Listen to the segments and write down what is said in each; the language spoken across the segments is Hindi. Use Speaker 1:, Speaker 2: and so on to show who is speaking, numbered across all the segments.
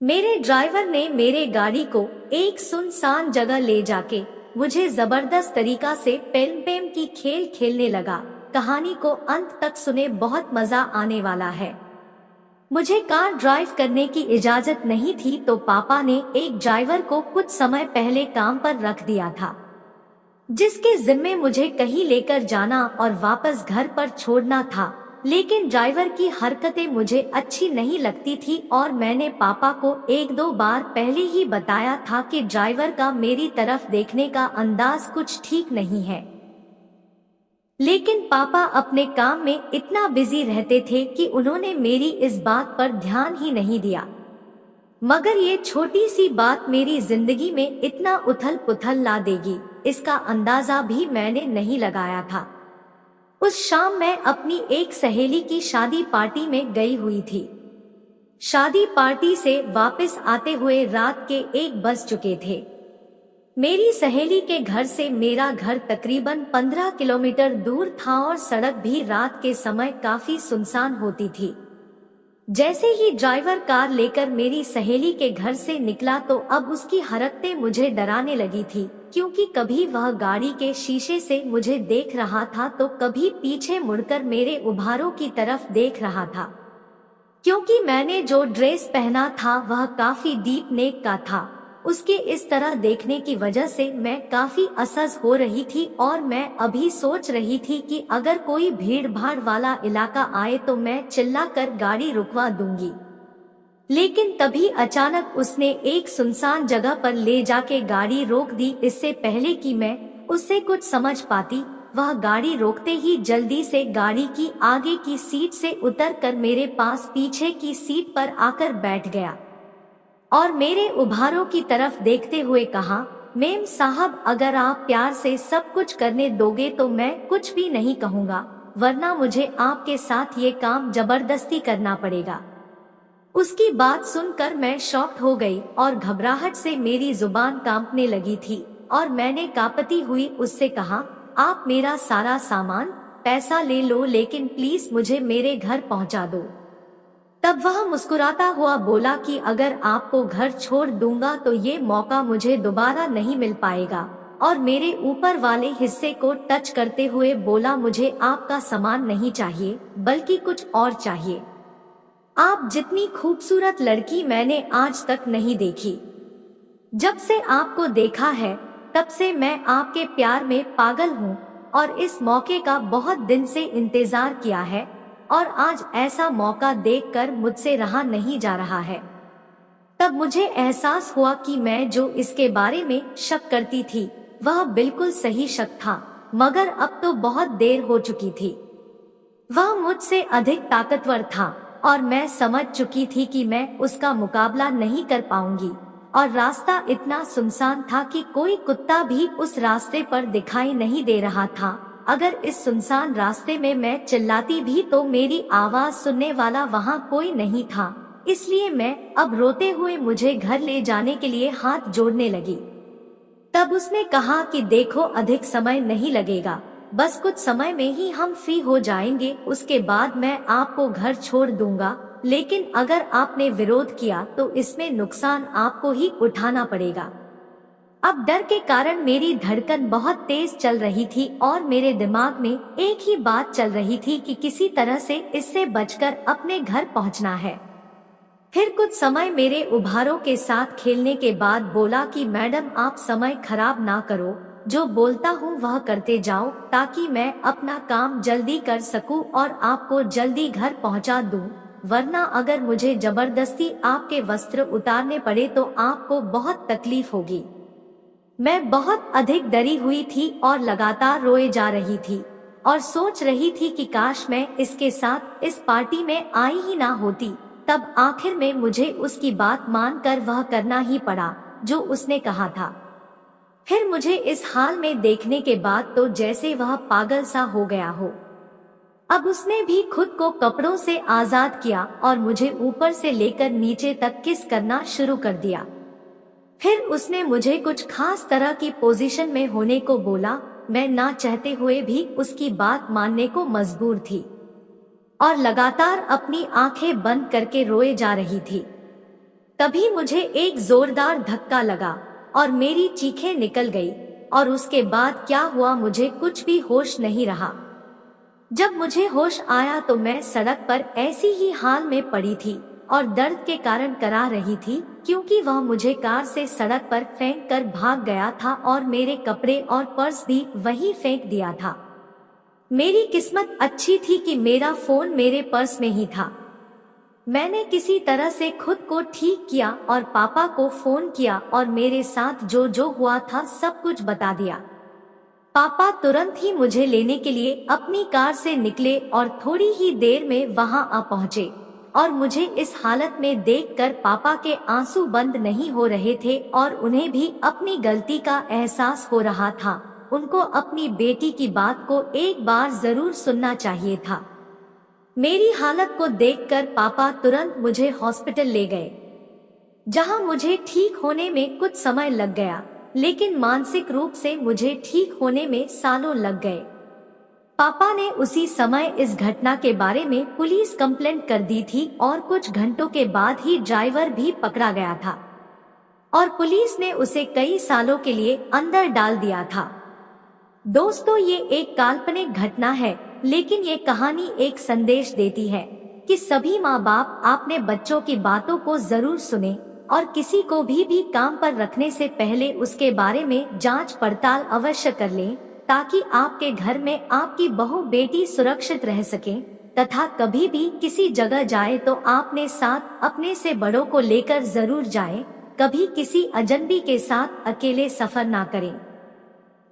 Speaker 1: मेरे ड्राइवर ने मेरे गाड़ी को एक सुनसान जगह ले जाके मुझे जबरदस्त तरीका से पेम की खेल खेलने लगा। कहानी को अंत तक सुने, बहुत मजा आने वाला है। मुझे कार ड्राइव करने की इजाजत नहीं थी तो पापा ने एक ड्राइवर को कुछ समय पहले काम पर रख दिया था, जिसके जिम्मे मुझे कहीं लेकर जाना और वापस घर पर छोड़ना था। लेकिन ड्राइवर की हरकतें मुझे अच्छी नहीं लगती थी और मैंने पापा को एक दो बार पहले ही बताया था कि ड्राइवर का मेरी तरफ देखने का अंदाज कुछ ठीक नहीं है। लेकिन पापा अपने काम में इतना बिजी रहते थे कि उन्होंने मेरी इस बात पर ध्यान ही नहीं दिया। मगर ये छोटी सी बात मेरी जिंदगी में इतना उथल पुथल ला देगी, इसका अंदाजा भी मैंने नहीं लगाया था। उस शाम मैं अपनी एक सहेली की शादी पार्टी में गई हुई थी। शादी पार्टी से वापस आते हुए रात के 1 बज चुके थे। मेरी सहेली के घर से मेरा घर तकरीबन 15 किलोमीटर दूर था और सड़क भी रात के समय काफी सुनसान होती थी। जैसे ही ड्राइवर कार लेकर मेरी सहेली के घर से निकला तो अब उसकी हरकतें मुझे डराने लगी थी, क्योंकि कभी वह गाड़ी के शीशे से मुझे देख रहा था तो कभी पीछे मुड़कर मेरे उभारों की तरफ देख रहा था। क्योंकि मैंने जो ड्रेस पहना था वह काफी डीप नेक का था, उसके इस तरह देखने की वजह से मैं काफी असहज हो रही थी और मैं अभी सोच रही थी कि अगर कोई भीड़ भाड़ वाला इलाका आए तो मैं चिल्लाकर गाड़ी रुकवा दूंगी। लेकिन तभी अचानक उसने एक सुनसान जगह पर ले जाके गाड़ी रोक दी। इससे पहले कि मैं उससे कुछ समझ पाती, वह गाड़ी रोकते ही जल्दी से गाड़ी की आगे की सीट से उतरकर मेरे पास पीछे की सीट पर आकर बैठ गया और मेरे उभारों की तरफ देखते हुए कहा, मेम साहब, अगर आप प्यार से सब कुछ करने दोगे तो मैं कुछ भी नहीं कहूँगा, वरना मुझे आपके साथ ये काम जबरदस्ती करना पड़ेगा। उसकी बात सुनकर मैं शॉक्ड हो गई और घबराहट से मेरी जुबान कांपने लगी थी और मैंने कांपती हुई उससे कहा, आप मेरा सारा सामान पैसा ले लो, लेकिन प्लीज मुझे मेरे घर पहुंचा दो। तब वह मुस्कुराता हुआ बोला कि अगर आपको घर छोड़ दूंगा तो ये मौका मुझे दोबारा नहीं मिल पाएगा, और मेरे ऊपर वाले हिस्से को टच करते हुए बोला, मुझे आपका सामान नहीं चाहिए बल्कि कुछ और चाहिए। आप जितनी खूबसूरत लड़की मैंने आज तक नहीं देखी। जब से आपको देखा है तब से मैं आपके प्यार में पागल हूँ और इस मौके का बहुत दिन से इंतजार किया है और आज ऐसा मौका देखकर मुझसे रहा नहीं जा रहा है। तब मुझे एहसास हुआ कि मैं जो इसके बारे में शक करती थी वह बिल्कुल सही शक था, मगर अब तो बहुत देर हो चुकी थी। वह मुझसे अधिक ताकतवर था और मैं समझ चुकी थी कि मैं उसका मुकाबला नहीं कर पाऊंगी, और रास्ता इतना सुनसान था कि कोई कुत्ता भी उस रास्ते पर दिखाई नहीं दे रहा था। अगर इस सुनसान रास्ते में मैं चिल्लाती भी तो मेरी आवाज सुनने वाला वहाँ कोई नहीं था। इसलिए मैं अब रोते हुए मुझे घर ले जाने के लिए हाथ जोड़ने लगी। तब उसने कहा कि देखो, अधिक समय नहीं लगेगा, बस कुछ समय में ही हम फ्री हो जाएंगे, उसके बाद मैं आपको घर छोड़ दूंगा, लेकिन अगर आपने विरोध किया तो इसमें नुकसान आपको ही उठाना पड़ेगा। अब डर के कारण मेरी धड़कन बहुत तेज चल रही थी और मेरे दिमाग में एक ही बात चल रही थी कि किसी तरह से इससे बचकर अपने घर पहुंचना है। फिर कुछ समय मेरे उभारों के साथ खेलने के बाद बोला कि मैडम, आप समय खराब ना करो, जो बोलता हूँ वह करते जाओ ताकि मैं अपना काम जल्दी कर सकूं और आपको जल्दी घर पहुँचा दूं, वरना अगर मुझे जबरदस्ती आपके वस्त्र उतारने पड़े तो आपको बहुत तकलीफ होगी। मैं बहुत अधिक डरी हुई थी और लगातार रोए जा रही थी और सोच रही थी कि काश मैं इसके साथ इस पार्टी में आई ही ना होती। तब आखिर में मुझे उसकी बात मानकर वह करना ही पड़ा जो उसने कहा था। फिर मुझे इस हाल में देखने के बाद तो जैसे वह पागल सा हो गया हो। अब उसने भी खुद को कपड़ों से आजाद किया और मुझे ऊपर से लेकर नीचे तक किस करना शुरू कर दिया। फिर उसने मुझे कुछ खास तरह की पोजीशन में होने को बोला। मैं ना चाहते हुए भी उसकी बात मानने को मजबूर थी और लगातार अपनी आंखें बंद करके रोए जा रही थी। तभी मुझे एक जोरदार धक्का लगा और मेरी चीखें निकल गई और उसके बाद क्या हुआ मुझे कुछ भी होश नहीं रहा। जब मुझे होश आया तो मैं सड़क पर ऐसी ही हाल में पड़ी थी और दर्द के कारण करा रही थी, क्योंकि वह मुझे कार से सड़क पर फेंक कर भाग गया था और मेरे कपड़े और पर्स भी वहीं फेंक दिया था। मेरी किस्मत अच्छी थी कि मेरा फोन मेरे पर्स में ही था। मैंने किसी तरह से खुद को ठीक किया और पापा को फोन किया और मेरे साथ जो जो हुआ था सब कुछ बता दिया। पापा तुरंत ही मुझे लेने के लिए अपनी कार से निकले और थोड़ी ही देर में वहां आ पहुंचे और मुझे इस हालत में देखकर पापा के आंसू बंद नहीं हो रहे थे और उन्हें भी अपनी गलती का एहसास हो रहा था। उनको अपनी बेटी की बात को एक बार जरूर सुनना चाहिए था। मेरी हालत को देखकर पापा तुरंत मुझे हॉस्पिटल ले गए, जहां मुझे ठीक होने में कुछ समय लग गया, लेकिन मानसिक रूप से मुझे ठीक होने में सालों लग गए। पापा ने उसी समय इस घटना के बारे में पुलिस कंप्लेंट कर दी थी और कुछ घंटों के बाद ही ड्राइवर भी पकड़ा गया था और पुलिस ने उसे कई सालों के लिए अंदर डाल दिया था। दोस्तों, ये एक काल्पनिक घटना है, लेकिन ये कहानी एक संदेश देती है कि सभी माँ बाप अपने बच्चों की बातों को जरूर सुने और किसी को भी काम पर रखने से पहले उसके बारे में जांच पड़ताल अवश्य कर लें, ताकि आपके घर में आपकी बहू बेटी सुरक्षित रह सके तथा कभी भी किसी जगह जाए तो आपने साथ अपने से बड़ों को लेकर जरूर जाए। कभी किसी अजनबी के साथ अकेले सफर ना करें।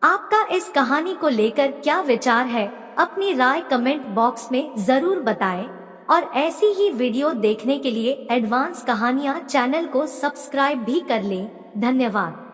Speaker 1: आपका इस कहानी को लेकर क्या विचार है, अपनी राय कमेंट बॉक्स में जरूर बताएं और ऐसी ही वीडियो देखने के लिए एडवांस कहानियां चैनल को सब्सक्राइब भी कर लें। धन्यवाद।